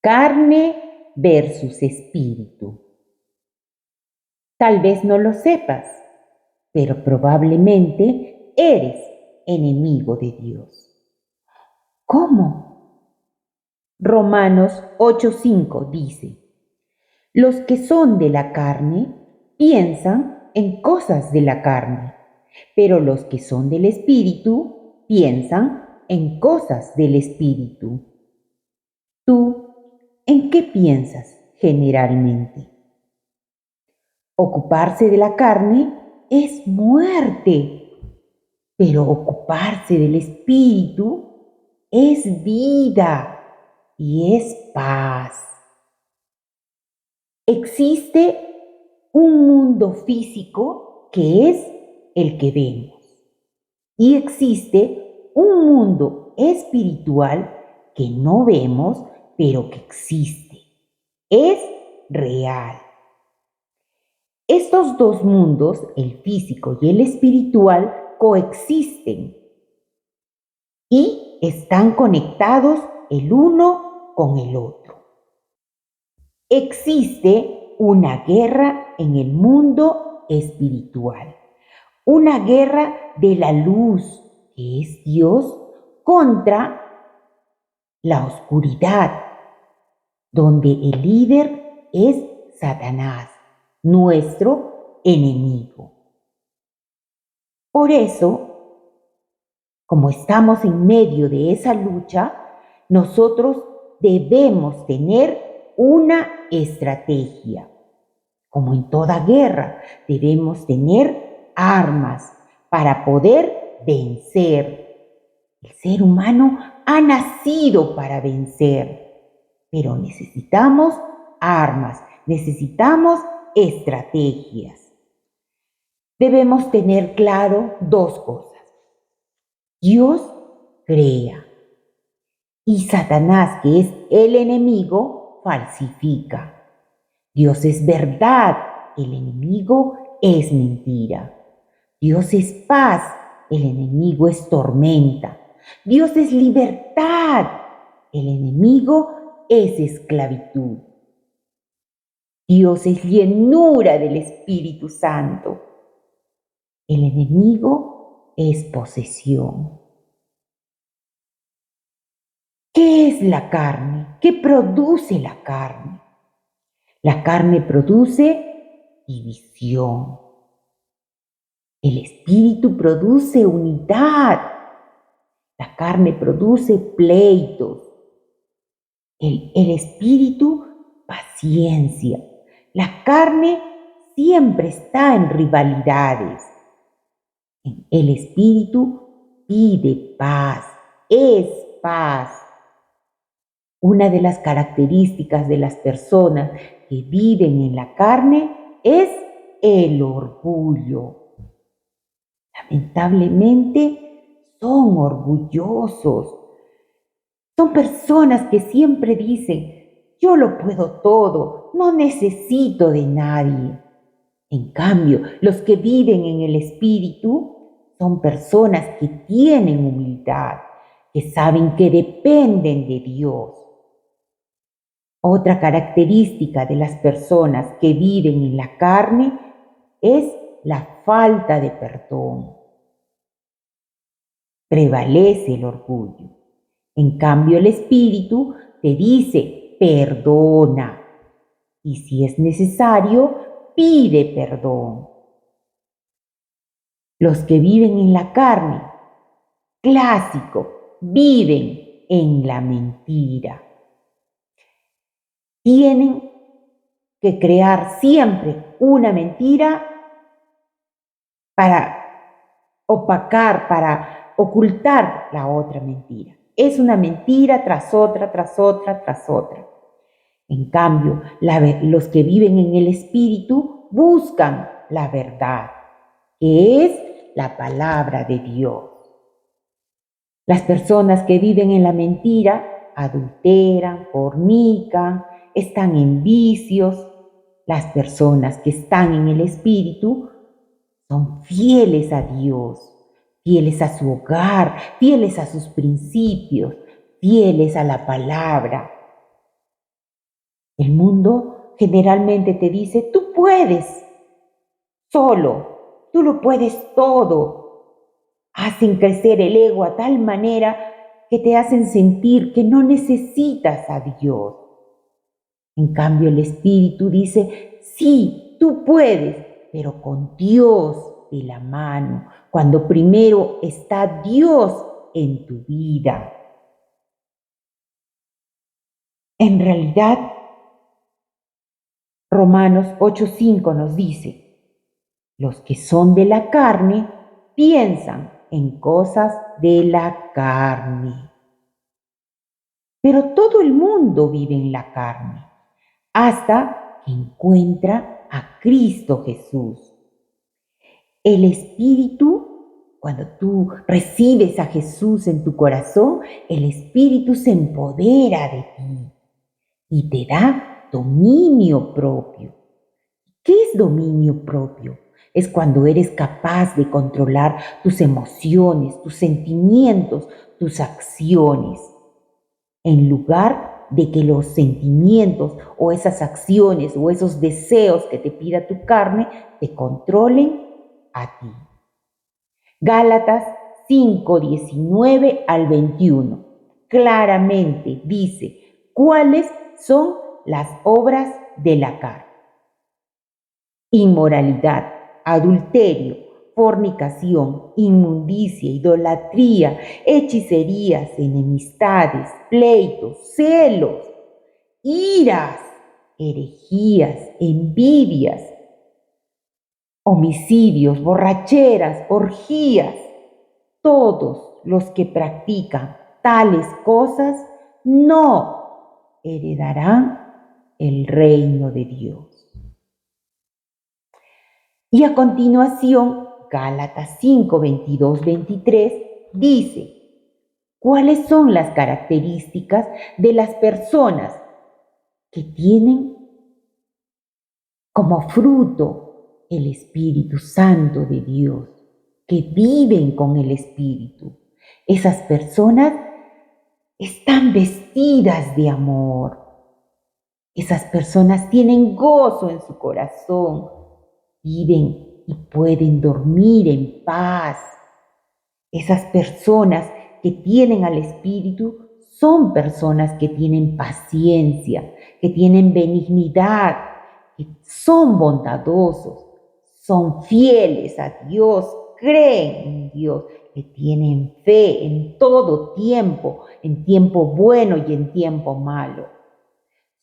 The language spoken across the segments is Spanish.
Carne versus espíritu. Tal vez no lo sepas, pero probablemente eres enemigo de Dios. ¿Cómo? Romanos 8:5 dice: los que son de la carne piensan en cosas de la carne, pero los que son del espíritu piensan en cosas del espíritu. ¿Tú en qué piensas generalmente? Ocuparse de la carne es muerte, pero ocuparse del espíritu es vida y es paz. Existe un mundo físico que es el que vemos y existe un mundo espiritual que no vemos pero que existe. Es real. Estos dos mundos, el físico y el espiritual, coexisten y están conectados el uno con el otro. Existe una guerra en el mundo espiritual, una guerra de la luz, que es Dios, contra la oscuridad, donde el líder es Satanás, nuestro enemigo. Por eso, como estamos en medio de esa lucha, nosotros debemos tener una estrategia. Como en toda guerra, debemos tener armas para poder vencer. El ser humano ha nacido para vencer, pero necesitamos armas, necesitamos estrategias. Debemos tener claro dos cosas. Dios crea y Satanás, que es el enemigo, falsifica. Dios es verdad, el enemigo es mentira. Dios es paz, el enemigo es tormenta. Dios es libertad, el enemigo es esclavitud. Dios es llenura del Espíritu Santo. El enemigo es posesión. ¿Qué es la carne? ¿Qué produce la carne? La carne produce división. El espíritu produce unidad. La carne produce pleitos. El espíritu, paciencia. La carne siempre está en rivalidades. El espíritu pide paz, es paz. Una de las características de las personas que viven en la carne es el orgullo. Lamentablemente son orgullosos. Son personas que siempre dicen: yo lo puedo todo, no necesito de nadie. En cambio, los que viven en el espíritu son personas que tienen humildad, que saben que dependen de Dios. Otra característica de las personas que viven en la carne es la falta de perdón. Prevalece el orgullo. En cambio, el espíritu te dice: perdona. Y si es necesario, pide perdón. Los que viven en la carne, clásico, viven en la mentira. Tienen que crear siempre una mentira para opacar, para ocultar la otra mentira. Es una mentira tras otra, tras otra, tras otra. En cambio, los que viven en el espíritu buscan la verdad, que es la palabra de Dios. Las personas que viven en la mentira adulteran, fornican, están en vicios. Las personas que están en el espíritu son fieles a Dios, fieles a su hogar, fieles a sus principios, fieles a la palabra. El mundo generalmente te dice, tú puedes, solo, tú lo puedes todo. Hacen crecer el ego a tal manera que te hacen sentir que no necesitas a Dios. En cambio, el Espíritu dice, sí, tú puedes, pero con Dios de la mano, cuando primero está Dios en tu vida. En realidad, Romanos 8:5 nos dice, los que son de la carne piensan en cosas de la carne. Pero todo el mundo vive en la carne, hasta que encuentra a Cristo Jesús. El Espíritu, cuando tú recibes a Jesús en tu corazón, el Espíritu se empodera de ti y te da dominio propio. ¿Qué es dominio propio? Es cuando eres capaz de controlar tus emociones, tus sentimientos, tus acciones, en lugar de que los sentimientos o esas acciones o esos deseos que te pida tu carne te controlen a ti. Gálatas 5:19 al 21 claramente dice cuáles son las obras de la carne: inmoralidad, adulterio, fornicación, inmundicia, idolatría, hechicerías, enemistades, pleitos, celos, iras, herejías, envidias, homicidios, borracheras, orgías. Todos los que practican tales cosas no heredarán el reino de Dios. Y a continuación, Gálatas 5:22-23 dice, ¿cuáles son las características de las personas que tienen como fruto el Espíritu Santo de Dios, que viven con el Espíritu? Esas personas están vestidas de amor. Esas personas tienen gozo en su corazón, viven y pueden dormir en paz. Esas personas que tienen al Espíritu son personas que tienen paciencia, que tienen benignidad, que son bondadosos, son fieles a Dios, creen en Dios, que tienen fe en todo tiempo, en tiempo bueno y en tiempo malo.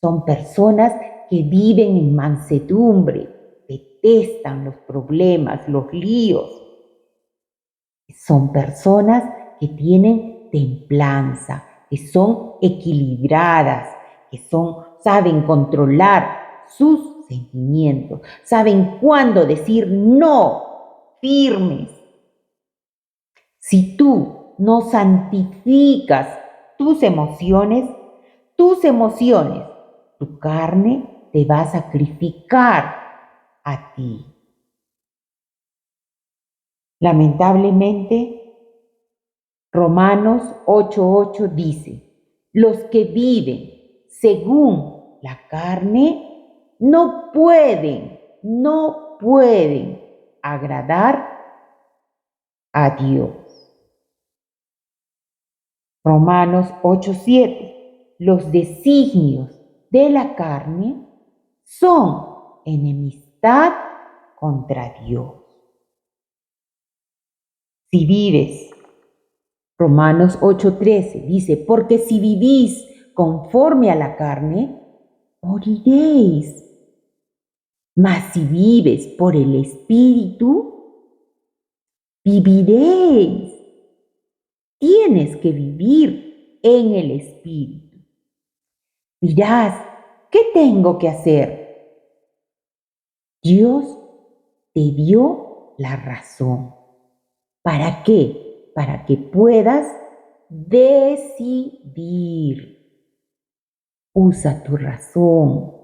Son personas que viven en mansedumbre, detestan los problemas, los líos. Son personas que tienen templanza, que son equilibradas, que saben controlar sus sentimientos, saben cuándo decir no, firmes. Si tú no santificas tus emociones, tu carne te va a sacrificar a ti. Lamentablemente, Romanos 8:8 dice, los que viven según la carne no pueden agradar a Dios. Romanos 8:7, los designios de la carne son enemistad contra Dios. Si vives, Romanos 8:13 dice, porque si vivís conforme a la carne, moriréis. Mas si vives por el Espíritu, viviréis. Tienes que vivir en el Espíritu. Dirás, ¿qué tengo que hacer? Dios te dio la razón. ¿Para qué? Para que puedas decidir. Usa tu razón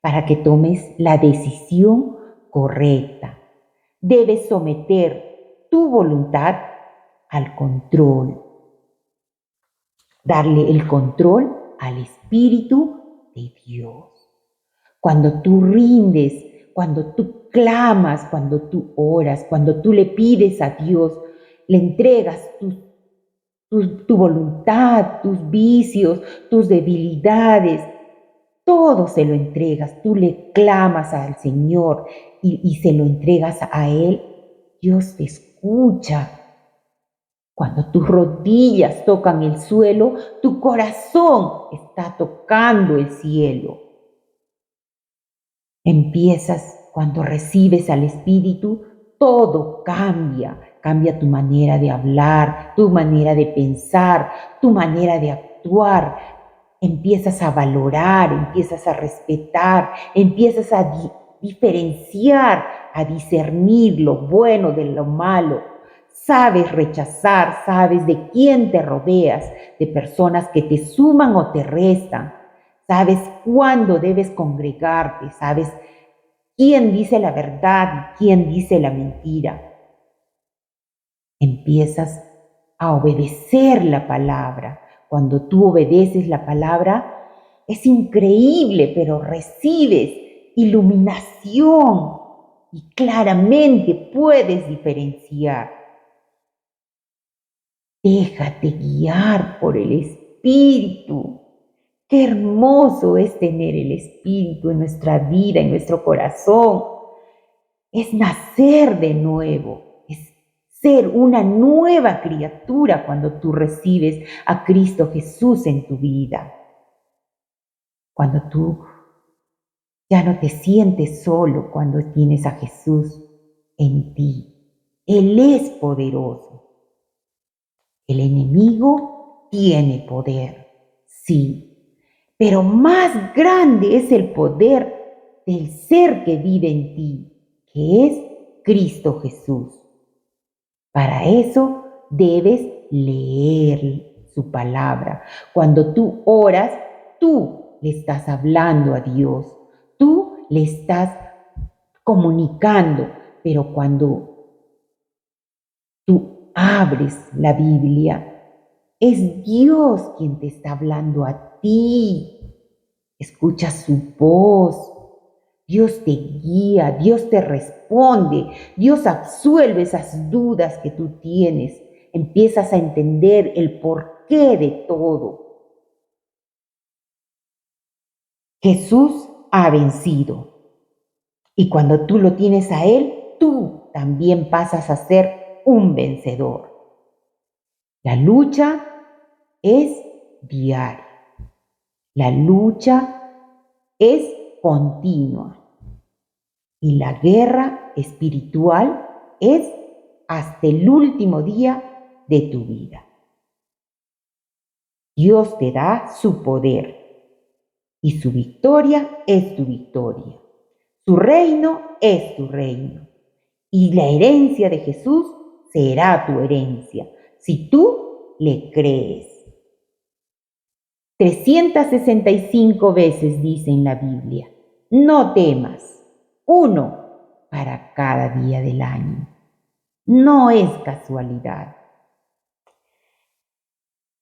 para que tomes la decisión correcta. Debes someter tu voluntad al control. Darle el control al Espíritu de Dios. Cuando tú rindes, cuando tú clamas, cuando tú oras, cuando tú le pides a Dios, le entregas tu voluntad, tus vicios, tus debilidades, todo se lo entregas, tú le clamas al Señor y se lo entregas a Él, Dios te escucha. Cuando tus rodillas tocan el suelo, tu corazón está tocando el cielo. Empiezas, cuando recibes al Espíritu, todo cambia. Cambia tu manera de hablar, tu manera de pensar, tu manera de actuar. Empiezas a valorar, empiezas a respetar, empiezas a diferenciar, a discernir lo bueno de lo malo. Sabes rechazar, sabes de quién te rodeas, de personas que te suman o te restan. Sabes cuándo debes congregarte, sabes quién dice la verdad y quién dice la mentira. Empiezas a obedecer la palabra. Cuando tú obedeces la palabra, es increíble, pero recibes iluminación y claramente puedes diferenciar. Déjate guiar por el Espíritu. Qué hermoso es tener el Espíritu en nuestra vida, en nuestro corazón. Es nacer de nuevo, es ser una nueva criatura cuando tú recibes a Cristo Jesús en tu vida. Cuando tú ya no te sientes solo, cuando tienes a Jesús en ti. Él es poderoso. El enemigo tiene poder, sí, pero más grande es el poder del ser que vive en ti, que es Cristo Jesús. Para eso debes leer su palabra. Cuando tú oras, tú le estás hablando a Dios, tú le estás comunicando, pero cuando tú abres la Biblia, es Dios quien te está hablando a ti. Escucha su voz. Dios te guía, Dios te responde, Dios absuelve esas dudas que tú tienes. Empiezas a entender el porqué de todo. Jesús ha vencido. Y cuando tú lo tienes a Él, tú también pasas a ser un vencedor. La lucha es diaria. La lucha es continua. Y la guerra espiritual es hasta el último día de tu vida. Dios te da su poder y su victoria es tu victoria. Su reino es tu reino. Y la herencia de Jesús será tu herencia si tú le crees. 365 veces dice en la Biblia, no temas, uno para cada día del año. No es casualidad.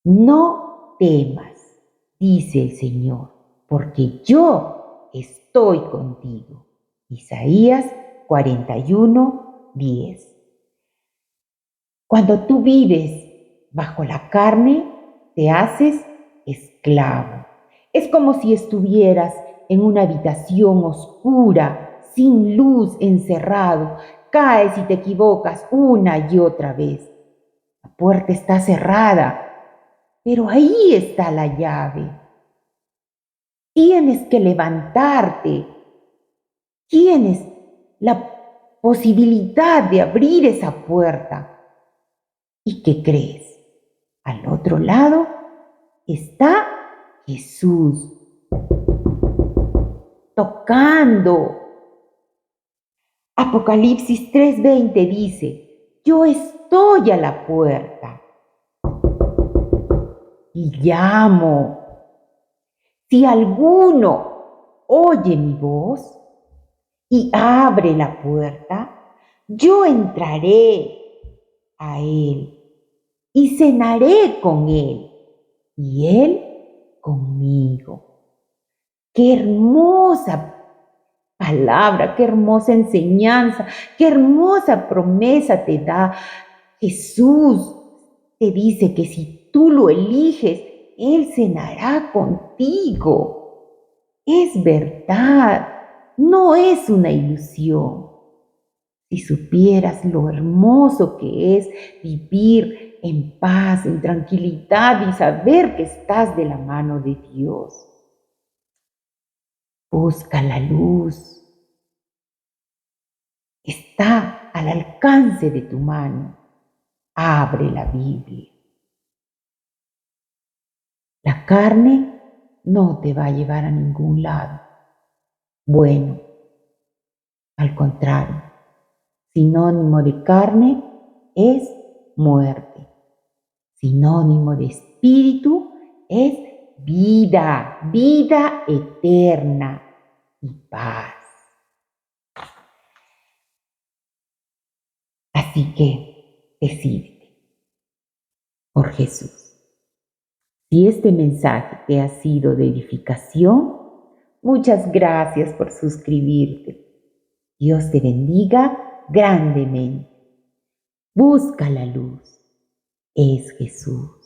No temas, dice el Señor, porque yo estoy contigo. Isaías 41:10. Cuando tú vives bajo la carne, te haces esclavo. Es como si estuvieras en una habitación oscura, sin luz, encerrado. Caes y te equivocas una y otra vez. La puerta está cerrada, pero ahí está la llave. Tienes que levantarte. Tienes la posibilidad de abrir esa puerta. ¿Y qué crees? Al otro lado está Jesús tocando. Apocalipsis 3:20 dice, yo estoy a la puerta y llamo. Si alguno oye mi voz y abre la puerta, yo entraré a él y cenaré con él y él conmigo. Qué hermosa palabra, qué hermosa enseñanza, qué hermosa promesa te da Jesús. Te dice que si tú lo eliges, Él cenará contigo. Es verdad, no es una ilusión. Si supieras lo hermoso que es vivir en paz, en tranquilidad y saber que estás de la mano de Dios. Busca la luz. Está al alcance de tu mano. Abre la Biblia. La carne no te va a llevar a ningún lado. Bueno, al contrario, sinónimo de carne es muerte. Sinónimo de espíritu es vida, vida eterna y paz. Así que decídete por Jesús. Si este mensaje te ha sido de edificación, muchas gracias por suscribirte. Dios te bendiga grandemente. Busca la luz. Es Jesús.